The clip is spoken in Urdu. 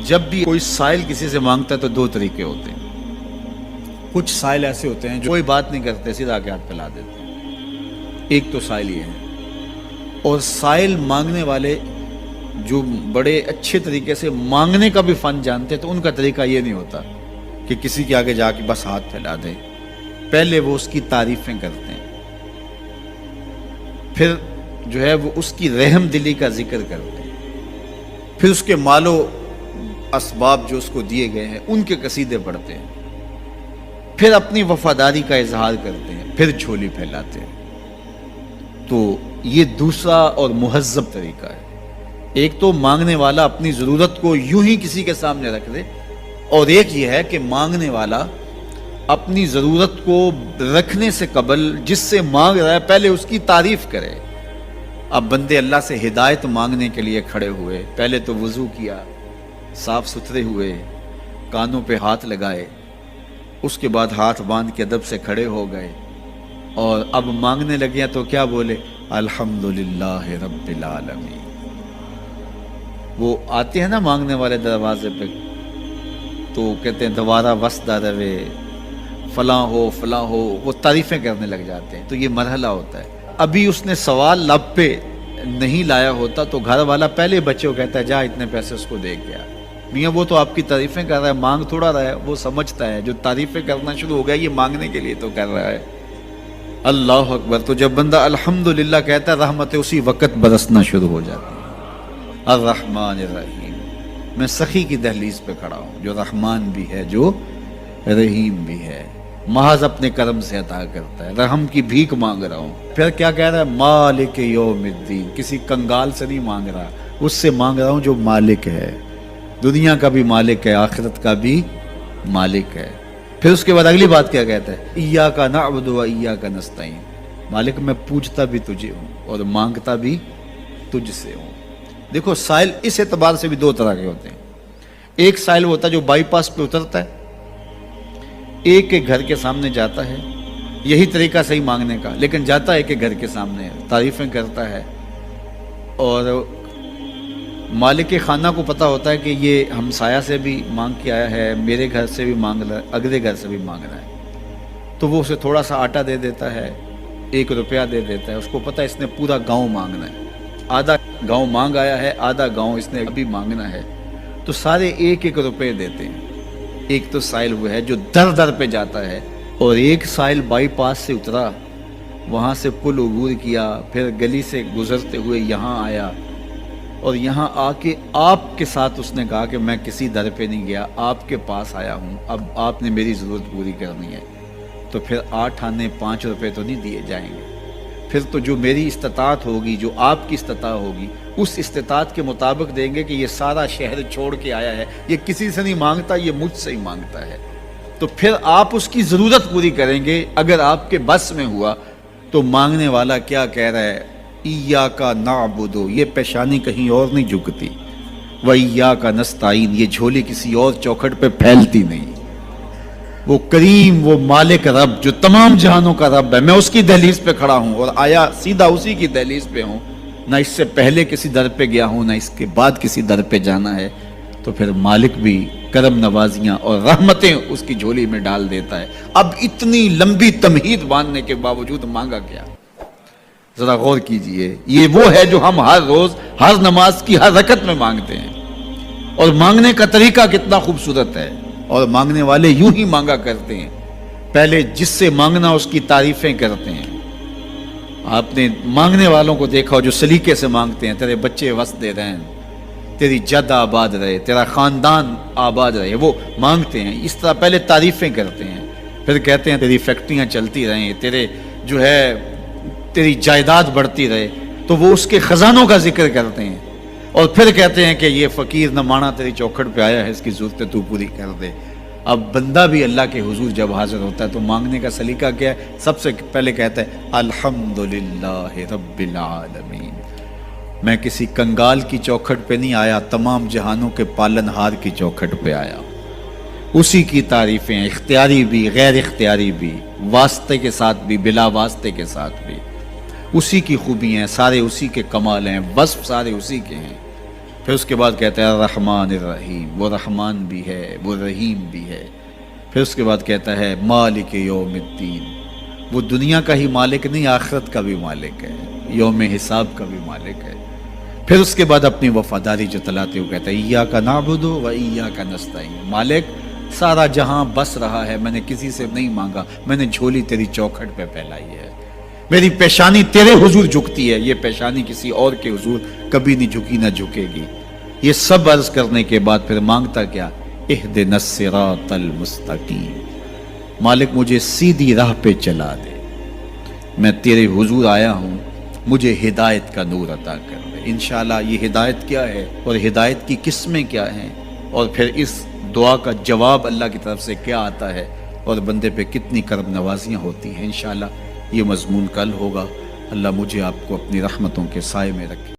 جب بھی کوئی سائل کسی سے مانگتا ہے تو دو طریقے ہوتے ہیں. کچھ سائل ایسے ہوتے ہیں جو کوئی بات نہیں کرتے، سیدھا آ کے ہاتھ پھیلا دیتے ہیں. ایک تو سائل یہ ہے. اور سائل مانگنے والے جو بڑے اچھے طریقے سے مانگنے کا بھی فن جانتے ہیں تو ان کا طریقہ یہ نہیں ہوتا کہ کسی کے آگے جا کے بس ہاتھ پھیلا دیں. پہلے وہ اس کی تعریفیں کرتے ہیں، پھر جو ہے وہ اس کی رحم دلی کا ذکر کرتے ہیں، پھر اس کے مال و اسباب جو اس کو دیے گئے ہیں ان کے قصیدے پڑھتے ہیں، پھر اپنی وفاداری کا اظہار کرتے ہیں، پھر جھولی پھیلاتے ہیں. تو یہ دوسرا اور مہذب طریقہ ہے. ایک تو مانگنے والا اپنی ضرورت کو یوں ہی کسی کے سامنے رکھ دے، اور ایک یہ ہے کہ مانگنے والا اپنی ضرورت کو رکھنے سے قبل جس سے مانگ رہا ہے پہلے اس کی تعریف کرے. اب بندے اللہ سے ہدایت مانگنے کے لیے کھڑے ہوئے، پہلے تو وضو کیا، صاف ستھرے ہوئے، کانوں پہ ہاتھ لگائے، اس کے بعد ہاتھ باندھ کے ادب سے کھڑے ہو گئے، اور اب مانگنے لگے تو کیا بولے؟ الحمدللہ رب العالمین. وہ آتے ہیں نا مانگنے والے دروازے پہ تو کہتے ہیں دوبارہ وسدہ روے، فلاں ہو فلاں ہو، وہ تعریفیں کرنے لگ جاتے ہیں. تو یہ مرحلہ ہوتا ہے. ابھی اس نے سوال لب پہ نہیں لایا ہوتا تو گھر والا پہلے بچے کو کہتا ہے جا اتنے پیسے اس کو دے گیا. میاں وہ تو آپ کی تعریفیں کر رہا ہے، مانگ تھوڑا رہا ہے. وہ سمجھتا ہے جو تعریفیں کرنا شروع ہو گیا یہ مانگنے کے لیے تو کر رہا ہے. اللہ اکبر. تو جب بندہ الحمدللہ کہتا ہے رحمتیں اسی وقت برسنا شروع ہو جاتی ہیں. الرحمن الرحیم. میں سخی کی دہلیز پہ کھڑا ہوں جو رحمان بھی ہے جو رحیم بھی ہے، محض اپنے کرم سے عطا کرتا ہے. رحم کی بھیک مانگ رہا ہوں. پھر کیا کہہ رہا ہے؟ مالک یوم الدین. کسی کنگال سے نہیں مانگ رہا، اس سے مانگ رہا ہوں جو مالک ہے، دنیا کا بھی مالک ہے، آخرت کا بھی مالک ہے. پھر اس کے بعد اگلی بات کیا کہتا ہے؟ ایاک نعبد و ایاک نستعین. مالک میں پوجتا بھی تجھے ہوں اور مانگتا بھی تجھ سے ہوں. دیکھو سائل اس اعتبار سے بھی دو طرح کے ہوتے ہیں. ایک سائل ہوتا ہے جو بائی پاس پہ اترتا ہے، ایک کے گھر کے سامنے جاتا ہے، یہی طریقہ صحیح مانگنے کا، لیکن جاتا ہے کہ گھر کے سامنے تعریفیں کرتا ہے، اور مالک خانہ کو پتہ ہوتا ہے کہ یہ ہمسایہ سے بھی مانگ کے آیا ہے، میرے گھر سے بھی مانگ رہا ہے، اگلے گھر سے بھی مانگ رہا ہے. تو وہ اسے تھوڑا سا آٹا دے دیتا ہے، 1 روپیہ دے دیتا ہے. اس کو پتہ ہے اس نے پورا گاؤں مانگنا ہے، آدھا گاؤں مانگ آیا ہے، آدھا گاؤں اس نے ابھی مانگنا ہے. تو سارے 1-1 روپے دیتے ہیں. ایک تو سائل وہ ہے جو در در پہ جاتا ہے، اور ایک سائل بائی پاس سے اترا، وہاں سے پل عبور کیا، پھر گلی سے گزرتے ہوئے یہاں آیا، اور یہاں آ کے آپ کے ساتھ اس نے کہا کہ میں کسی در پہ نہیں گیا، آپ کے پاس آیا ہوں، اب آپ نے میری ضرورت پوری کرنی ہے. تو پھر 8 آنے 5 روپے تو نہیں دیے جائیں گے. پھر تو جو میری استطاعت ہوگی، جو آپ کی استطاعت ہوگی، اس استطاعت کے مطابق دیں گے کہ یہ سارا شہر چھوڑ کے آیا ہے، یہ کسی سے نہیں مانگتا، یہ مجھ سے ہی مانگتا ہے. تو پھر آپ اس کی ضرورت پوری کریں گے. اگر آپ کے بس میں ہوا تو مانگنے والا کیا کہہ رہا ہے؟ ایاک نعبد. یہ پیشانی کہیں اور نہیں جھکتی. و ایاک نستعین. یہ جھولی کسی اور چوکھٹ پہ پھیلتی نہیں. وہ کریم، وہ مالک رب جو تمام جہانوں کا رب ہے، میں اس کی دہلیز پہ کھڑا ہوں، اور آیا سیدھا اسی کی دہلیز پہ ہوں. نہ اس سے پہلے کسی در پہ گیا ہوں، نہ اس کے بعد کسی در پہ جانا ہے. تو پھر مالک بھی کرم نوازیاں اور رحمتیں اس کی جھولی میں ڈال دیتا ہے. اب اتنی لمبی تمہید باندھنے کے باوجود مانگا کیا؟ ذرا غور کیجئے. یہ وہ ہے جو ہم ہر روز ہر نماز کی ہر رکعت میں مانگتے ہیں، اور مانگنے کا طریقہ کتنا خوبصورت ہے. اور مانگنے والے یوں ہی مانگا کرتے ہیں. پہلے جس سے مانگنا اس کی تعریفیں کرتے ہیں. آپ نے مانگنے والوں کو دیکھا ہو جو سلیقے سے مانگتے ہیں، تیرے بچے وسدے رہیں، تیری جد آباد رہے، تیرا خاندان آباد رہے. وہ مانگتے ہیں اس طرح، پہلے تعریفیں کرتے ہیں، پھر کہتے ہیں تیری فیکٹریاں چلتی رہیں، تیرے جو ہے تیری جائیداد بڑھتی رہے. تو وہ اس کے خزانوں کا ذکر کرتے ہیں، اور پھر کہتے ہیں کہ یہ فقیر نہ مانا تیری چوکھٹ پہ آیا ہے، اس کی ضرورتیں تو پوری کر دے. اب بندہ بھی اللہ کے حضور جب حاضر ہوتا ہے تو مانگنے کا سلیقہ کیا ہے؟ سب سے پہلے کہتا ہے الحمدللہ رب العالمین. میں کسی کنگال کی چوکھٹ پہ نہیں آیا، تمام جہانوں کے پالن ہار کی چوکھٹ پہ آیا. اسی کی تعریفیں اختیاری بھی غیر اختیاری بھی، واسطے کے ساتھ بھی بلا واسطے کے ساتھ بھی، اسی کی خوبیاں ہیں، سارے اسی کے کمال ہیں، وصف سارے اسی کے ہیں. پھر اس کے بعد کہتا ہے الرحمن الرحیم، وہ رحمان بھی ہے وہ رحیم بھی ہے۔ پھر اس کے بعد کہتا ہے مالک یوم الدین، وہ دنیا کا ہی مالک نہیں، آخرت کا بھی مالک ہے، یوم حساب کا بھی مالک ہے۔ پھر اس کے بعد اپنی وفاداری جتلاتے ہوئے کہتا ہے ایاک نعبد و ایاک نستعین، مالک سارا جہاں بس رہا ہے، میں نے کسی سے نہیں مانگا، میں نے جھولی تیری چوکھٹ پہ پھیلائی ہے، میری پیشانی تیرے حضور جھکتی ہے، یہ پیشانی کسی اور کے حضور کبھی نہیں جھکی نہ جھکے گی۔ یہ سب عرض کرنے کے بعد پھر مانگتا کیا؟ اہدنا الصراط المستقیم، مالک مجھے سیدھی راہ پہ چلا دے، میں تیرے حضور آیا ہوں، مجھے ہدایت کا نور عطا کر دے۔ انشاءاللہ یہ ہدایت کیا ہے اور ہدایت کی قسمیں کیا ہیں، اور پھر اس دعا کا جواب اللہ کی طرف سے کیا آتا ہے، اور بندے پہ کتنی کرم نوازیاں ہوتی ہیں، انشاءاللہ یہ مضمون کل ہوگا۔ اللہ مجھے آپ کو اپنی رحمتوں کے سائے میں رکھے۔